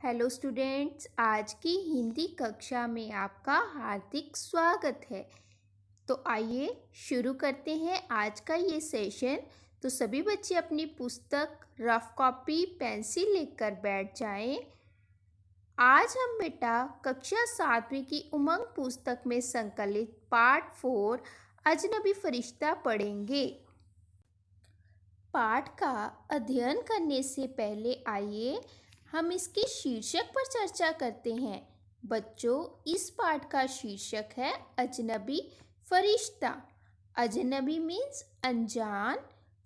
Hello students, आज की हिंदी कक्षा में आपका हार्दिक स्वागत है। तो आइए शुरू करते हैं आज का ये सेशन। तो सभी बच्चे अपनी पुस्तक, रफ कॉपी, पेंसिल लेकर बैठ जाएं। आज हम बेटा कक्षा 7वीं की उमंग पुस्तक में संकलित पाठ 4 अजनबी फरिश्ता पढ़ेंगे। पाठ का अध्ययन करने से पहले आइए हम इसके शीर्षक पर चर्चा करते हैं। बच्चों, इस पाठ का शीर्षक है अजनबी फरिश्ता। अजनबी मीन्स अनजान,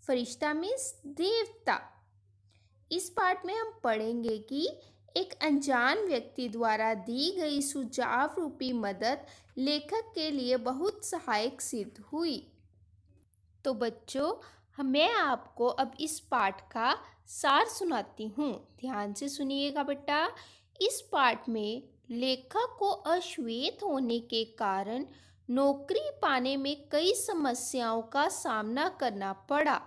फरिश्ता मीन्स देवता। इस पाठ में हम पढ़ेंगे कि एक अनजान व्यक्ति द्वारा दी गई सुझाव रूपी मदद लेखक के लिए बहुत सहायक सिद्ध हुई। तो बच्चों, मैं आपको अब इस पाठ का सार सुनाती हूँ। ध्यान से सुनिएगा बेटा। इस पाठ में लेखक को अश्वेत होने के कारण नौकरी पाने में कई समस्याओं का सामना करना पड़ा।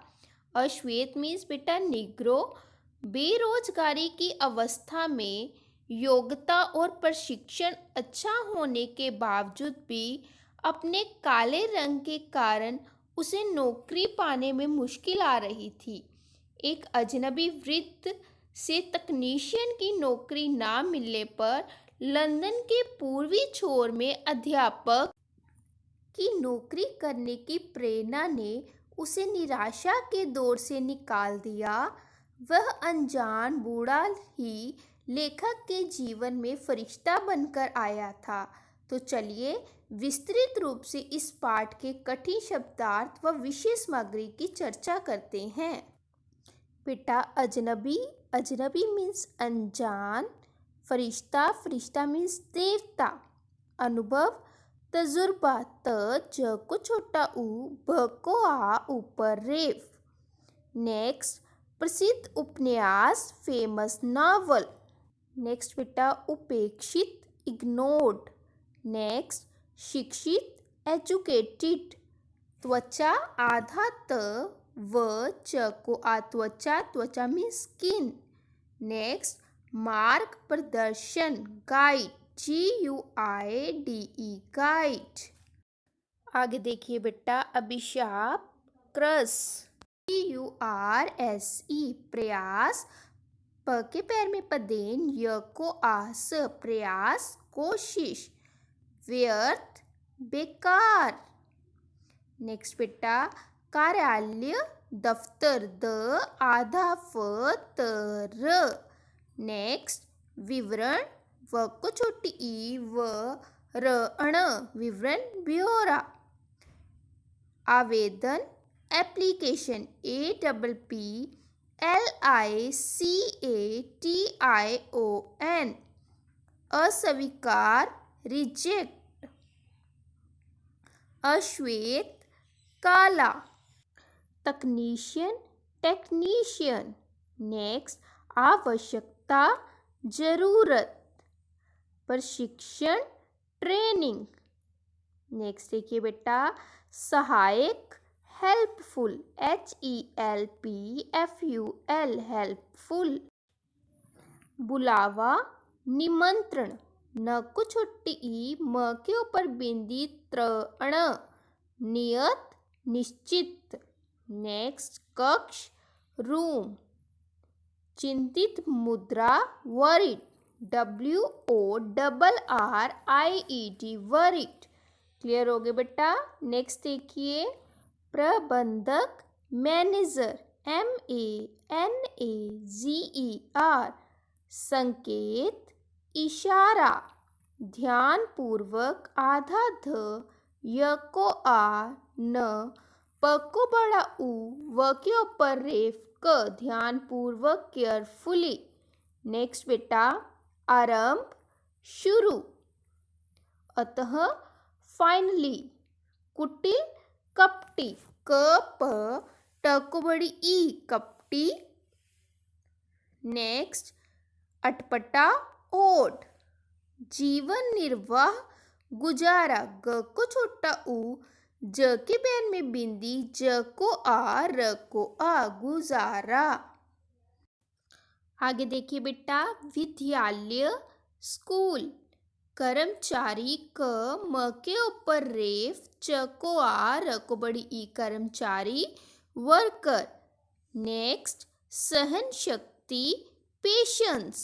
अश्वेत मीन्स बेटा निग्रो। बेरोजगारी की अवस्था में योग्यता और प्रशिक्षण अच्छा होने के बावजूद भी अपने काले रंग के कारण उसे नौकरी पाने में मुश्किल आ रही थी। एक अजनबी वृद्ध से तकनीशियन की नौकरी ना मिलने पर लंदन के पूर्वी छोर में अध्यापक की नौकरी करने की प्रेरणा ने उसे निराशा के दौर से निकाल दिया। वह अनजान बूढ़ा ही लेखक के जीवन में फरिश्ता बनकर आया था। तो चलिए विस्तृत रूप से इस पाठ के कठिन शब्दार्थ व विषय सामग्री की चर्चा करते हैं। बेटा, अजनबी मीन्स अनजान, फरिश्ता मीन्स देवता। अनुभव, तजुर्बा, ज को छोटा ऊ, भ को आ, ऊपर रेफ। नेक्स्ट, प्रसिद्ध उपन्यास, फेमस नॉवल। नेक्स्ट बेटा, उपेक्षित, इग्नोर्ड। नेक्स्ट, शिक्षित, एजुकेटेड। त्वचा, आधा त, व च को आ, त्वचा मीन्स स्किन। नेक्स्ट, मार्ग, प्रदर्शन, गाइड, GUIDE, गाइड। आगे देखिए बेटा, अभिशाप, क्रस, PURSE, प्रयास, प के पैर में पदेन, य को आस, प्रयास, कोशिश। व्यर्थ, बेकार। नेक्स्ट बेटा, कार्यालय, दफ्तर, द आधा फ, त, र। नेक्स्ट, विवरण, व को छोटी ई, व र अण, विवरण, ब्यौरा। आवेदन, एप्लीकेशन, APPLICATION। अस्वीकार, रिजेक्ट। अश्वेत, काला। तकनीशियन, टेक्नीशियन। नेक्स्ट, आवश्यकता, जरूरत। प्रशिक्षण, ट्रेनिंग। नेक्स्ट देखिए बेटा, सहायक, हेल्पफुल, HELPFUL, हेल्पफुल। बुलावा, निमंत्रण, न को छोटी ई, म के ऊपर बिंदी, त्र अण, नियत, निश्चित। नेक्स्ट, कक्ष, रूम। चिंतित मुद्रा, वरिड, WORRIED, वरिड। क्लियर हो गए बेटा। नेक्स्ट देखिए, प्रबंधक, मैनेजर, MANAGER। संकेत, इशारा, ध्यानपूर्वक, आधा ध, य को आ, न, प को बड़ा ऊ, व के ऊपर रेफ, क, ध्यानपूर्वक, केयरफुली। नेक्स्ट बेटा, आरंभ, शुरू। अतः, फाइनली। कुटिल, कपटी, क, प, ट को बड़ी ई, कपटी। नेक्स्ट, अटपटा, ओड। जीवन निर्वाह, गुजारा, ग को छोटा ऊ, ज के पैर में बिंदी, ज को आ, र को आ, गुजारा। आगे देखिए बेटा, विद्यालय स्कूल। कर्मचारी क म के ऊपर रेफ, च को आ, र को बड़ी ई कर्मचारी, वर्कर। नेक्स्ट, सहन शक्ति पेशेंस।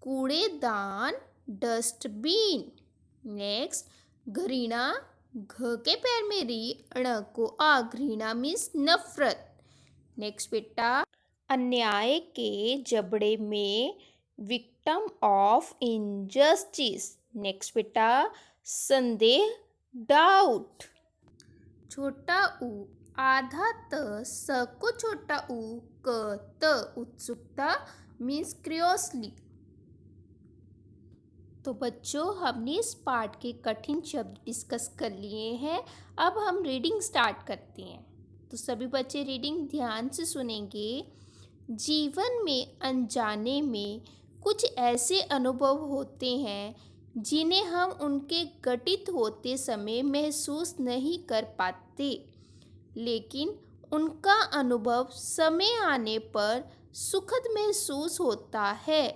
कूड़ेदान डस्टबिन। नेक्स्ट, घृणा घ के पैर में री, ण को आ, घृणा मीन्स नफरत। नेक्स्ट बेटा, अन्याय के जबड़े में, विक्टिम ऑफ इनजस्टिस। नेक्स्ट बेटा, संदेह डाउट। छोटा ऊ आधा त, स को छोटा ऊ, क त उत्सुकता मीन्स क्यूरियोसली। तो बच्चों, हमने इस पाठ के कठिन शब्द डिस्कस कर लिए हैं। अब हम रीडिंग स्टार्ट करते हैं। तो सभी बच्चे रीडिंग ध्यान से सुनेंगे। जीवन में अनजाने में कुछ ऐसे अनुभव होते हैं जिन्हें हम उनके घटित होते समय महसूस नहीं कर पाते, लेकिन उनका अनुभव समय आने पर सुखद महसूस होता है।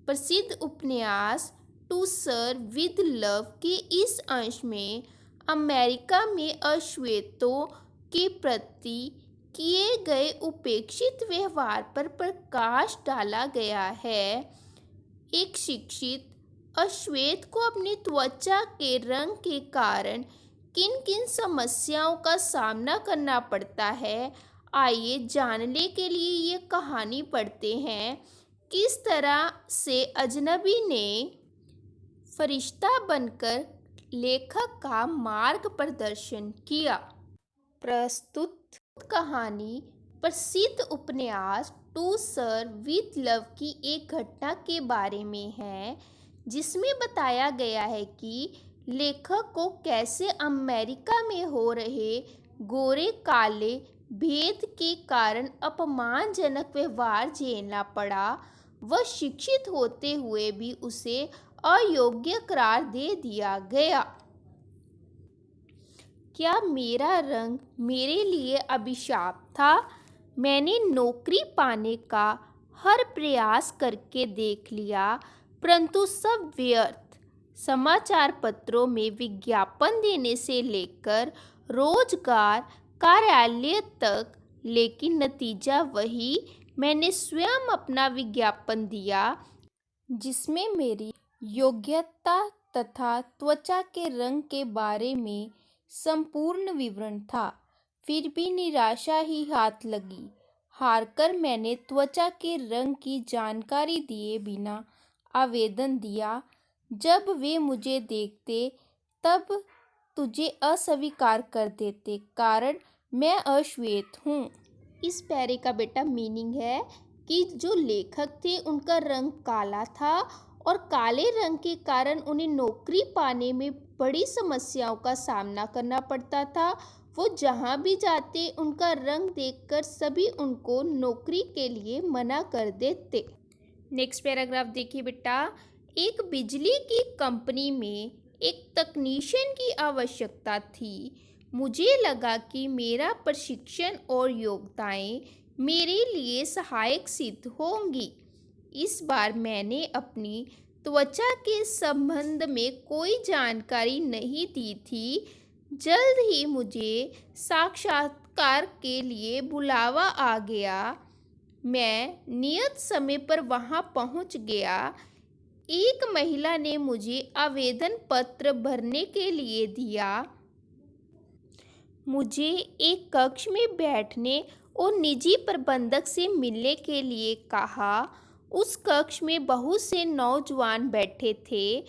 प्रसिद्ध उपन्यास टू सर्व विद लव के इस अंश में अमेरिका में अश्वेतों के प्रति किए गए उपेक्षित व्यवहार पर प्रकाश डाला गया है। एक शिक्षित अश्वेत को अपनी त्वचा के रंग के कारण किन किन समस्याओं का सामना करना पड़ता है, आइए जानने के लिए ये कहानी पढ़ते हैं। किस तरह से अजनबी ने फरिश्ता बनकर लेखक का मार्ग प्रदर्शन किया। प्रस्तुत कहानी प्रसिद्ध उपन्यास टू सर्व विद लव की एक घटना के बारे में है, जिसमें बताया गया है कि लेखक को कैसे अमेरिका में हो रहे गोरे काले भेद के कारण अपमानजनक व्यवहार झेलना पड़ा। वह शिक्षित होते हुए भी उसे अयोग्य करार दे दिया गया। क्या मेरा रंग मेरे लिए अभिशाप था? मैंने नौकरी पाने का हर प्रयास करके देख लिया, परंतु सब व्यर्थ। समाचार पत्रों में विज्ञापन देने से लेकर रोजगार कार्यालय तक, लेकिन नतीजा वही। मैंने स्वयं अपना विज्ञापन दिया, जिसमें मेरी योग्यता तथा त्वचा के रंग के बारे में संपूर्ण विवरण था। फिर भी निराशा ही हाथ लगी। हारकर मैंने त्वचा के रंग की जानकारी दिए बिना आवेदन दिया। जब वे मुझे देखते तब तुझे अस्वीकार कर देते, कारण मैं अश्वेत हूँ। इस पैरे का बेटा मीनिंग है कि जो लेखक थे उनका रंग काला था और काले रंग के कारण उन्हें नौकरी पाने में बड़ी समस्याओं का सामना करना पड़ता था। वो जहाँ भी जाते उनका रंग देखकर सभी उनको नौकरी के लिए मना कर देते। नेक्स्ट पैराग्राफ देखिए बेटा। एक बिजली की कंपनी में एक तकनीशियन की आवश्यकता थी। मुझे लगा कि मेरा प्रशिक्षण और योग्यताएं मेरे लिए सहायक सिद्ध होंगी। इस बार मैंने अपनी त्वचा के संबंध में कोई जानकारी नहीं दी थी। जल्द ही मुझे साक्षात्कार के लिए बुलावा आ गया। मैं नियत समय पर वहां पहुंच गया। एक महिला ने मुझे आवेदन पत्र भरने के लिए दिया। मुझे एक कक्ष में बैठने और निजी प्रबंधक से मिलने के लिए कहा। उस कक्ष में बहुत से नौजवान बैठे थे।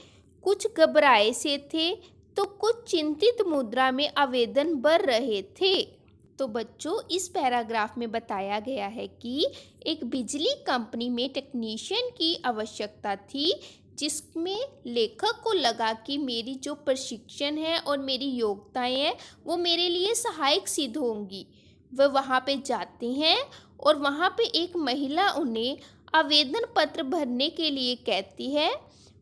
कुछ घबराए से थे तो कुछ चिंतित मुद्रा में आवेदन भर रहे थे। तो बच्चों, इस पैराग्राफ में बताया गया है कि एक बिजली कंपनी में टेक्नीशियन की आवश्यकता थी, जिसमें लेखक को लगा कि मेरी जो प्रशिक्षण है और मेरी योग्यताएं हैं वो मेरे लिए सहायक सिद्ध होंगी। वह वहाँ पे जाते हैं और वहाँ पे एक महिला उन्हें आवेदन पत्र भरने के लिए कहती है।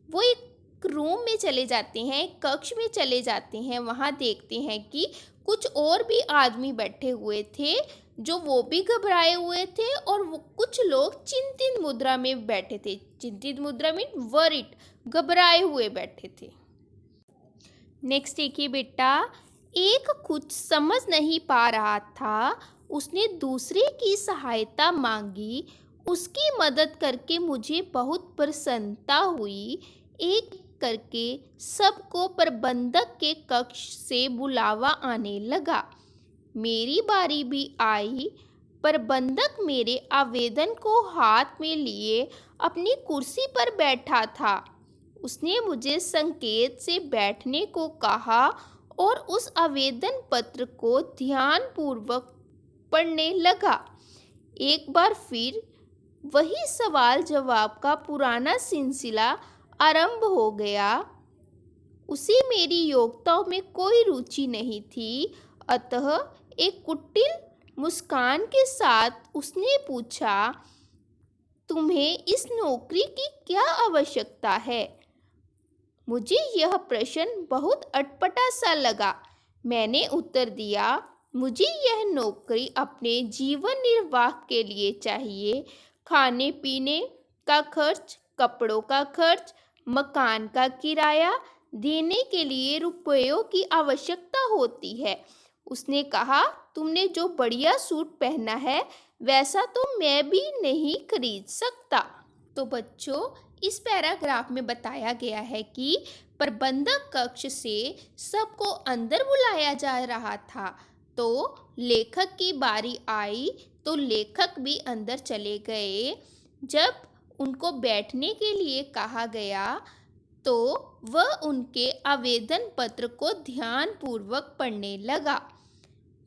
वो एक रूम में चले जाते हैं, एक कक्ष में चले जाते हैं। वहाँ देखते हैं कि कुछ और भी आदमी बैठे हुए थे जो वो भी घबराए हुए थे, और वो कुछ लोग चिंतित मुद्रा में बैठे थे। चिंतित मुद्रा में वरिड, घबराए हुए बैठे थे। नेक्स्ट देखिए बेटा, एक कुछ समझ नहीं पा रहा था, उसने दूसरे की सहायता मांगी। उसकी मदद करके मुझे बहुत प्रसन्नता हुई। एक करके सबको प्रबंधक के कक्ष से बुलावा आने लगा। मेरी बारी भी आई। प्रबंधक मेरे आवेदन को हाथ में लिए अपनी कुर्सी पर बैठा था। उसने मुझे संकेत से बैठने को कहा और उस आवेदन पत्र को ध्यानपूर्वक पढ़ने लगा। एक बार फिर वही सवाल जवाब का पुराना सिलसिला आरंभ हो गया। उसे मेरी योग्यताओं में कोई रुचि नहीं थी, अतः एक कुटिल मुस्कान के साथ उसने पूछा, तुम्हें इस नौकरी की क्या आवश्यकता है? मुझे यह प्रश्न बहुत अटपटा सा लगा। मैंने उत्तर दिया, मुझे यह नौकरी अपने जीवन निर्वाह के लिए चाहिए। खाने पीने का खर्च, कपड़ों का खर्च, मकान का किराया देने के लिए रुपयों की आवश्यकता होती है। उसने कहा, तुमने जो बढ़िया सूट पहना है वैसा तो मैं भी नहीं खरीद सकता। तो बच्चों, इस पैराग्राफ में बताया गया है कि प्रबंधक कक्ष से सबको अंदर बुलाया जा रहा था। तो लेखक की बारी आई तो लेखक भी अंदर चले गए। जब उनको बैठने के लिए कहा गया तो वह उनके आवेदन पत्र को ध्यानपूर्वक पढ़ने लगा।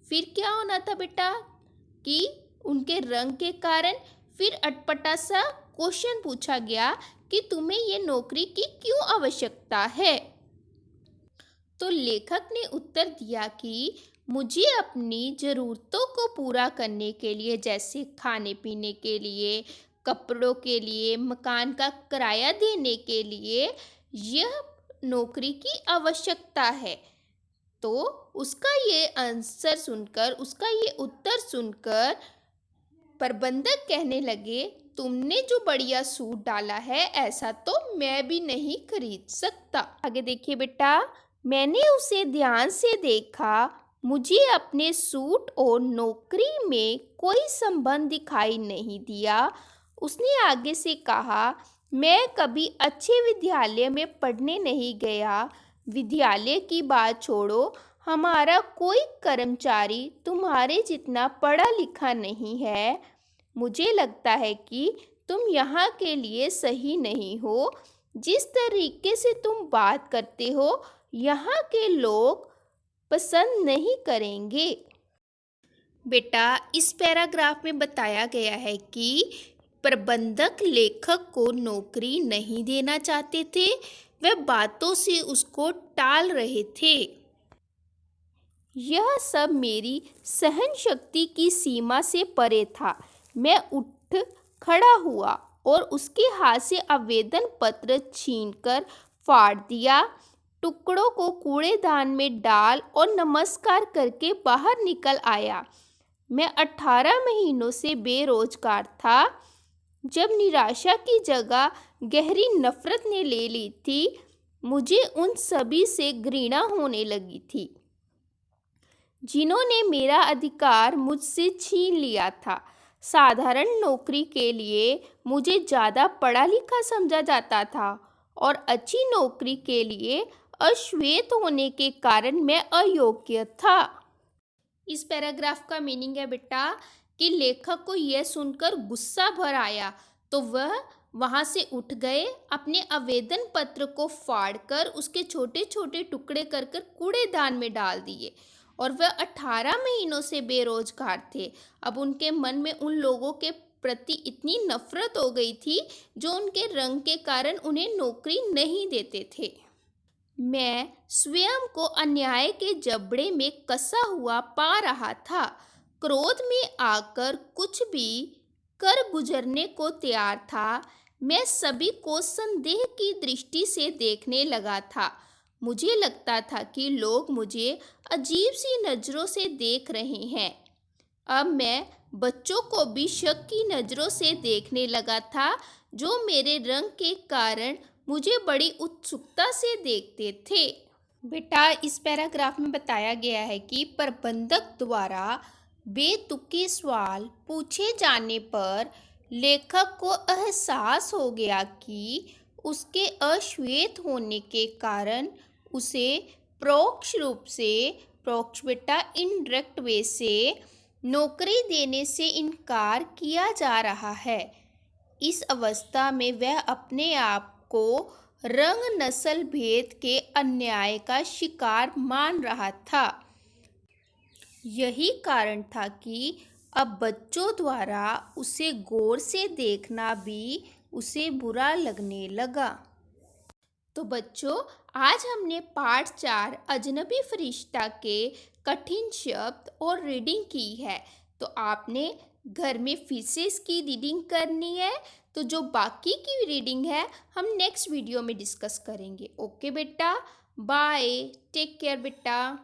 फिर क्या होना था बेटा कि उनके रंग के कारण फिर अटपटा सा क्वेश्चन पूछा गया कि तुम्हें ये नौकरी की क्यों आवश्यकता है। तो लेखक ने उत्तर दिया कि मुझे अपनी ज़रूरतों को पूरा करने के लिए, जैसे खाने पीने के लिए, कपड़ों के लिए, मकान का किराया देने के लिए यह नौकरी की आवश्यकता है। तो उसका ये आंसर सुनकर, उसका ये उत्तर सुनकर प्रबंधक कहने लगे, तुमने जो बढ़िया सूट डाला है ऐसा तो मैं भी नहीं खरीद सकता। आगे देखिए बेटा, मैंने उसे ध्यान से देखा। मुझे अपने सूट और नौकरी में कोई संबंध दिखाई नहीं दिया। उसने आगे से कहा, मैं कभी अच्छे विद्यालय में पढ़ने नहीं गया। विद्यालय की बात छोड़ो, हमारा कोई कर्मचारी तुम्हारे जितना पढ़ा लिखा नहीं है। मुझे लगता है कि तुम यहाँ के लिए सही नहीं हो। जिस तरीके से तुम बात करते हो यहाँ के लोग पसंद नहीं करेंगे। बेटा, इस पैराग्राफ में बताया गया है कि प्रबंधक लेखक को नौकरी नहीं देना चाहते थे। वे बातों से उसको टाल रहे थे। यह सब मेरी सहन शक्ति की सीमा से परे था। मैं उठ खड़ा हुआ और उसके हाथ से आवेदन पत्र छीनकर फाड़ दिया, टुकड़ों को कूड़ेदान में डाल और नमस्कार करके बाहर निकल आया। मैं 18 महीनों से बेरोजगार था। जब निराशा की जगह गहरी नफरत ने ले ली थी, मुझे उन सभी से घृणा होने लगी थी जिन्होंने मेरा अधिकार मुझसे छीन लिया था। साधारण नौकरी के लिए मुझे ज़्यादा पढ़ा लिखा समझा जाता था और अच्छी नौकरी के लिए अश्वेत होने के कारण मैं अयोग्य था। इस पैराग्राफ का मीनिंग है बेटा कि लेखक को यह सुनकर गुस्सा भर आया तो वह वहाँ से उठ गए, अपने आवेदन पत्र को फाड़कर उसके छोटे छोटे टुकड़े कर कर कूड़ेदान में डाल दिए। और वह 18 महीनों से बेरोजगार थे। अब उनके मन में उन लोगों के प्रति इतनी नफरत हो गई थी जो उनके रंग के कारण उन्हें नौकरी नहीं देते थे। मैं स्वयं को अन्याय के जबड़े में कसा हुआ पा रहा था। क्रोध में आकर कुछ भी कर गुजरने को तैयार था। मैं सभी को संदेह की दृष्टि से देखने लगा था। मुझे लगता था कि लोग मुझे अजीब सी नज़रों से देख रहे हैं। अब मैं बच्चों को भी शक की नज़रों से देखने लगा था, जो मेरे रंग के कारण मुझे बड़ी उत्सुकता से देखते थे। बेटा, इस पैराग्राफ में बताया गया है कि प्रबंधक द्वारा बेतुके सवाल पूछे जाने पर लेखक को एहसास हो गया कि उसके अश्वेत होने के कारण उसे परोक्ष रूप से, परोक्ष बेटा इनडायरेक्ट वे से, नौकरी देने से इनकार किया जा रहा है। इस अवस्था में वह अपने आप को रंग नस्ल भेद के अन्याय का शिकार मान रहा था। यही कारण था कि अब बच्चों द्वारा उसे गौर से देखना भी उसे बुरा लगने लगा। तो बच्चों, आज हमने पाठ 4 अजनबी फरिश्ता के कठिन शब्द और रीडिंग की है। तो आपने घर में फिर से इसकी रीडिंग करनी है। तो जो बाकी की रीडिंग है हम नेक्स्ट वीडियो में डिस्कस करेंगे। ओके बेटा, बाय, टेक केयर बेटा।